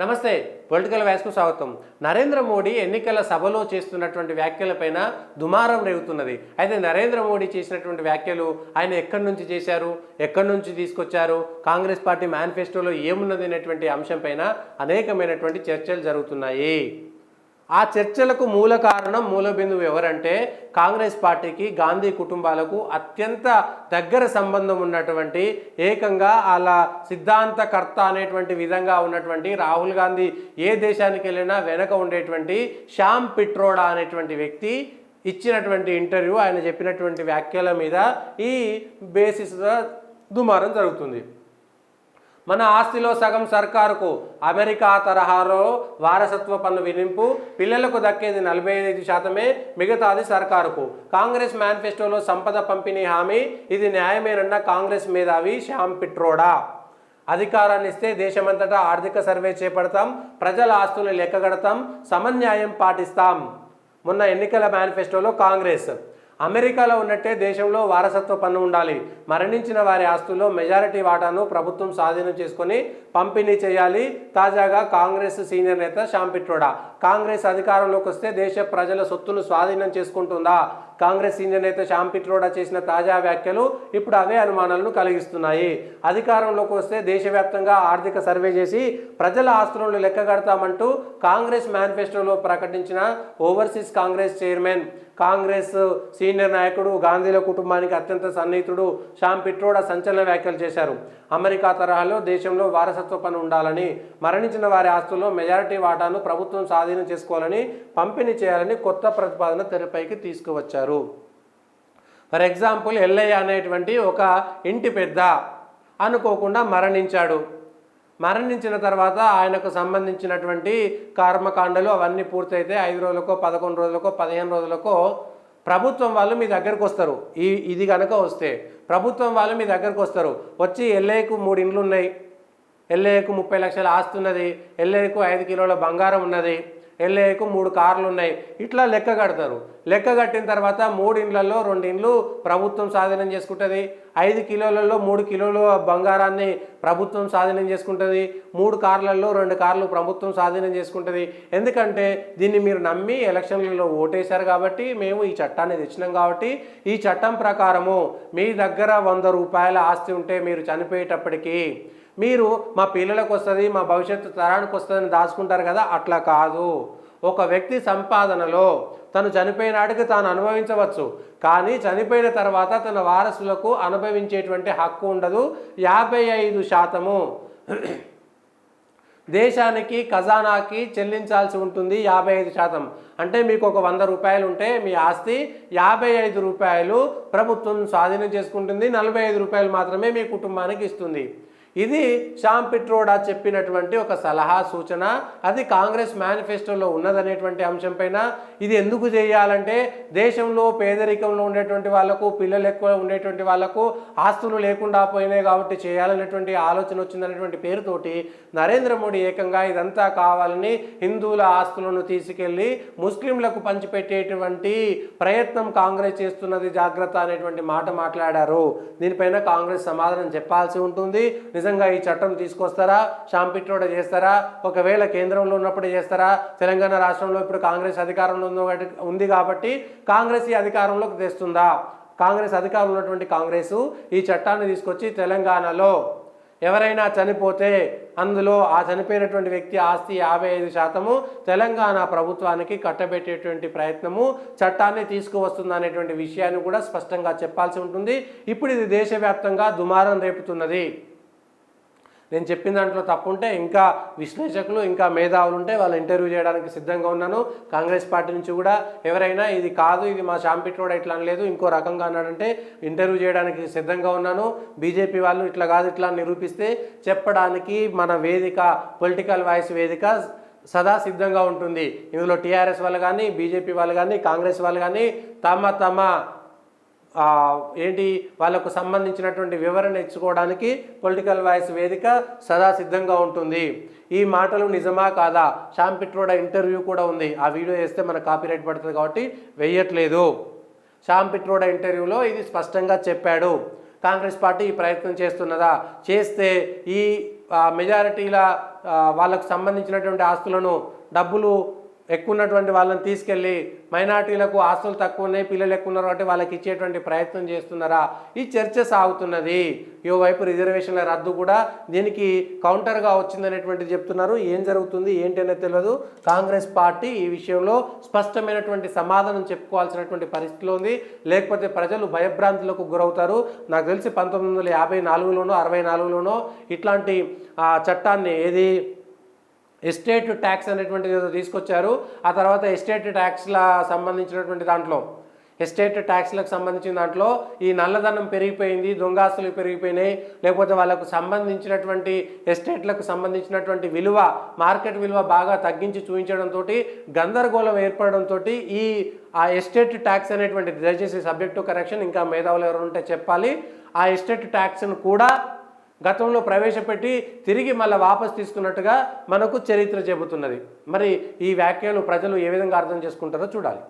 నమస్తే పొలిటికల్ వ్యాస్కు స్వాగతం. నరేంద్ర మోడీ ఎన్నికల సభలో చేస్తున్నటువంటి వ్యాఖ్యలపైన దుమారం రేగుతున్నది. అయితే నరేంద్ర మోడీ చేసినటువంటి వ్యాఖ్యలు ఆయన ఎక్కడి నుంచి చేశారు, ఎక్కడి నుంచి తీసుకొచ్చారు, కాంగ్రెస్ పార్టీ మేనిఫెస్టోలో ఏమున్నది అనేటువంటి అంశంపైన అనేకమైనటువంటి చర్చలు జరుగుతున్నాయి. ఆ చర్చలకు మూల కారణం, మూల బిందువు ఎవరంటే కాంగ్రెస్ పార్టీకి, గాంధీ కుటుంబాలకు అత్యంత దగ్గర సంబంధం ఉన్నటువంటి, ఏకంగా అలా సిద్ధాంతకర్త అనేటువంటి విధంగా ఉన్నటువంటి రాహుల్ గాంధీ ఏ దేశానికి వెళ్ళినా వెనక ఉండేటువంటి శ్యామ్ పిట్రోడా అనేటువంటి వ్యక్తి ఇచ్చినటువంటి ఇంటర్వ్యూ, ఆయన చెప్పినటువంటి వ్యాఖ్యల మీద ఈ బేసిస్గా దుమారం జరుగుతుంది. మన ఆస్తిలో సగం సర్కారుకు, అమెరికా తరహాలో వారసత్వ పన్ను విధింపు, పిల్లలకు దక్కేది 45%, మిగతాది సర్కారుకు. కాంగ్రెస్ మేనిఫెస్టోలో సంపద పంపిణీ హామీ, ఇది న్యాయమేనన్న కాంగ్రెస్ మేధావి శ్యామ్ పిట్రోడా. అధికారాన్ని ఇస్తే దేశమంతటా ఆర్థిక సర్వే చేపడతాం, ప్రజల ఆస్తులు లెక్కగడతాం, సమన్యాయం పాటిస్తాం. మొన్న ఎన్నికల మేనిఫెస్టోలో కాంగ్రెస్ అమెరికాలో ఉన్నట్టే దేశంలో వారసత్వ పన్ను ఉండాలి, మరణించిన వారి ఆస్తుల్లో మెజారిటీ వాటాను ప్రభుత్వం స్వాధీనం చేసుకొని పంపిణీ చేయాలి. తాజాగా కాంగ్రెస్ సీనియర్ నేత శ్యామ్ పిట్రోడా కాంగ్రెస్ అధికారంలోకి వస్తే దేశ ప్రజల సొత్తును స్వాధీనం చేసుకుంటుందా? కాంగ్రెస్ సీనియర్ నేత శ్యామ్ పిట్రోడా చేసిన తాజా వ్యాఖ్యలు ఇప్పుడు అవే అనుమానాలను కలిగిస్తున్నాయి. అధికారంలోకి వస్తే దేశవ్యాప్తంగా ఆర్థిక సర్వే చేసి ప్రజల ఆస్తులను లెక్కగడతామంటూ కాంగ్రెస్ మేనిఫెస్టోలో ప్రకటించిన overseas Congress chairman, Congress senior నాయకుడు, గాంధీల కుటుంబానికి అత్యంత సన్నిహితుడు శ్యామ్ పిట్రోడా సంచలన వ్యాఖ్యలు చేశారు. అమెరికా తరహాలో దేశంలో వారసత్వ పన్ను ఉండాలని, మరణించిన వారి ఆస్తుల్లో మెజారిటీ వాటాను ప్రభుత్వం స్వాధీనం చేసుకోవాలని, పంపిణీ చేయాలని కొత్త ప్రతిపాదన తెరపైకి తీసుకువచ్చారు. ఫర్ ఎగ్జాంపుల్, ఎల్లయ్య అనేటువంటి ఒక ఇంటి పెద్ద అనుకోకుండా మరణించాడు. మరణించిన తర్వాత ఆయనకు సంబంధించినటువంటి కర్మకాండలు అవన్నీ పూర్తయితే 5 రోజులకో 11 రోజులకో 15 రోజులకో ప్రభుత్వం వాళ్ళు మీ దగ్గరకు వస్తారు. ఇది కనుక వస్తే ప్రభుత్వం వాళ్ళు మీ దగ్గరకు వస్తారు. వచ్చి ఎల్ఐకు 3 ఇండ్లు ఉన్నాయి, ఎల్ఐకు 30 లక్షల ఆస్తి ఉన్నది, ఎల్ఐకు 5 కిలోల బంగారం ఉన్నది, ఎల్ఐకు 3 కార్లు ఉన్నాయి, ఇట్లా లెక్క కడతారు. లెక్క కట్టిన తర్వాత 3 ఇండ్లలో 2 ఇండ్లు ప్రభుత్వం స్వాధీనం చేసుకుంటుంది, 5 కిలోలలో 3 కిలోల బంగారాన్ని ప్రభుత్వం స్వాధీనం చేసుకుంటుంది, 3 కార్లలో 2 కార్లు ప్రభుత్వం స్వాధీనం చేసుకుంటుంది. ఎందుకంటే దీన్ని మీరు నమ్మి ఎలక్షన్లలో ఓటేశారు కాబట్టి, మేము ఈ చట్టాన్ని తెచ్చినాం కాబట్టి, ఈ చట్టం ప్రకారము మీ దగ్గర 100 రూపాయల ఆస్తి ఉంటే మీరు చనిపోయేటప్పటికీ మీరు మా పిల్లలకు వస్తుంది, మా భవిష్యత్తు తరానికి వస్తుందని దాచుకుంటారు కదా, అట్లా కాదు. ఒక వ్యక్తి సంపాదనలో తను చనిపోయిన నాటికి తాను అనుభవించవచ్చు, కానీ చనిపోయిన తర్వాత తన వారసులకు అనుభవించేటువంటి హక్కు ఉండదు. 55% దేశానికి, ఖజానాకి చెల్లించాల్సి ఉంటుంది. 55% అంటే మీకు ఒక 100 రూపాయలు ఉంటే మీ ఆస్తి 55 రూపాయలు ప్రభుత్వం స్వాధీనం చేసుకుంటుంది, 45 రూపాయలు మాత్రమే మీ కుటుంబానికి ఇస్తుంది. ఇది శ్యామ్ పిట్రోడా చెప్పినటువంటి ఒక సలహా, సూచన. అది కాంగ్రెస్ మేనిఫెస్టోలో ఉన్నదనేటువంటి అంశం పైన. ఇది ఎందుకు చేయాలంటే దేశంలో పేదరికంలో ఉండేటువంటి వాళ్లకు, పిల్లలు ఎక్కువ ఉండేటువంటి వాళ్లకు ఆస్తులు లేకుండా పోయినాయి కాబట్టి చేయాలనేటువంటి ఆలోచన వచ్చిందనేటువంటి పేరుతోటి నరేంద్ర మోడీ ఏకంగా ఇదంతా కావాలని హిందువుల ఆస్తులను తీసుకెళ్లి ముస్లింలకు పంచిపెట్టేటువంటి ప్రయత్నం కాంగ్రెస్ చేస్తున్నది, జాగ్రత్త అనేటువంటి మాట మాట్లాడారు. దీనిపైన కాంగ్రెస్ సమాధానం చెప్పాల్సి ఉంటుంది. నిజంగా ఈ చట్టం తీసుకొస్తారా? శ్యామ్ పిట్రోడా చేస్తారా? ఒకవేళ కేంద్రంలో ఉన్నప్పుడు చేస్తారా? తెలంగాణ రాష్ట్రంలో ఇప్పుడు కాంగ్రెస్ అధికారంలో ఉంది కాబట్టి కాంగ్రెస్ ఈ అధికారంలోకి తెస్తుందా? కాంగ్రెస్ అధికారంలో ఉన్నటువంటి కాంగ్రెస్ ఈ చట్టాన్ని తీసుకొచ్చి తెలంగాణలో ఎవరైనా చనిపోతే అందులో ఆ చనిపోయినటువంటి వ్యక్తి ఆస్తి 55% తెలంగాణ ప్రభుత్వానికి కట్టబెట్టేటువంటి ప్రయత్నము, చట్టాన్ని తీసుకువస్తుంది అనేటువంటి విషయాన్ని కూడా స్పష్టంగా చెప్పాల్సి ఉంటుంది. ఇప్పుడు ఇది దేశవ్యాప్తంగా దుమారం రేపుతున్నది. నేను చెప్పిన దాంట్లో తప్పుంటే ఇంకా విశ్లేషకులు, ఇంకా మేధావులు ఉంటే వాళ్ళు ఇంటర్వ్యూ చేయడానికి సిద్ధంగా ఉన్నాను. కాంగ్రెస్ పార్టీ నుంచి కూడా ఎవరైనా ఇది కాదు, ఇది మా శ్యామ్ పిట్రోడా ఇట్లా అనలేదు, ఇంకో రకంగా అన్నాడంటే ఇంటర్వ్యూ చేయడానికి సిద్ధంగా ఉన్నాను. బీజేపీ వాళ్ళు ఇట్లా కాదు ఇట్లా నిరూపిస్తే చెప్పడానికి మన వేదిక, పొలిటికల్ వాయిస్ వేదిక సదా సిద్ధంగా ఉంటుంది. ఇందులో టీఆర్ఎస్ వాళ్ళు కానీ, బీజేపీ వాళ్ళు కానీ, కాంగ్రెస్ వాళ్ళు కానీ తమ వాళ్ళకు సంబంధించినటువంటి వివరణ ఇచ్చుకోవడానికి పొలిటికల్ వాయిస్ వేదిక సదా సిద్ధంగా ఉంటుంది. ఈ మాటలు నిజమా కాదా? శ్యామ్ పిట్రోడా ఇంటర్వ్యూ కూడా ఉంది, ఆ వీడియో వేస్తే మన కాపీరైట్ పడుతుంది కాబట్టి వేయట్లేదు. శ్యామ్ పిట్రోడా ఇంటర్వ్యూలో ఇది స్పష్టంగా చెప్పాడు. కాంగ్రెస్ పార్టీ ఈ ప్రయత్నం చేస్తున్నదా? చేస్తే ఈ మెజారిటీల వాళ్ళకు సంబంధించినటువంటి ఆస్తులను డబ్బులు ఎక్కువ ఉన్నటువంటి వాళ్ళని తీసుకెళ్ళి మైనార్టీలకు ఆస్తులు తక్కువ ఉన్నాయి, పిల్లలు ఎక్కువ ఉన్నారు అంటే వాళ్ళకి ఇచ్చేటువంటి ప్రయత్నం చేస్తున్నారా? ఈ చర్చ సాగుతున్నది. వైపు రిజర్వేషన్ల రద్దు కూడా దీనికి కౌంటర్గా వచ్చిందనేటువంటిది చెప్తున్నారు. ఏం జరుగుతుంది ఏంటి అనేది తెలియదు. కాంగ్రెస్ పార్టీ ఈ విషయంలో స్పష్టమైనటువంటి సమాధానం చెప్పుకోవాల్సినటువంటి పరిస్థితిలో ఉంది, లేకపోతే ప్రజలు భయభ్రాంతులకు గురవుతారు. నాకు తెలిసి 1954లోనో 64లోనో ఇట్లాంటి చట్టాన్ని ఏది ఎస్టేట్ ట్యాక్స్ అనేటువంటిది ఏదో తీసుకొచ్చారు. ఆ తర్వాత ఎస్టేట్ ట్యాక్స్లకు సంబంధించిన దాంట్లో ఈ నల్లధనం పెరిగిపోయింది, దొంగాస్తులు పెరిగిపోయినాయి, లేకపోతే వాళ్ళకు సంబంధించినటువంటి ఎస్టేట్లకు సంబంధించినటువంటి విలువ, మార్కెట్ విలువ బాగా తగ్గించి చూపించడంతో గందరగోళం ఏర్పడడంతో ఆ ఎస్టేట్ ట్యాక్స్ అనేటువంటిది, దయచేసి సబ్జెక్ట్ టు కరెక్షన్, ఇంకా మేధావులు ఎవరు ఉంటే చెప్పాలి, ఆ ఎస్టేట్ ట్యాక్స్ను కూడా గతంలో ప్రవేశపెట్టి తిరిగి మళ్ళీ వాపసు తీసుకున్నట్టుగా మనకు చరిత్ర చెబుతున్నది. మరి ఈ వ్యాఖ్యలు ప్రజలు ఏ విధంగా అర్థం చేసుకుంటారో చూడాలి.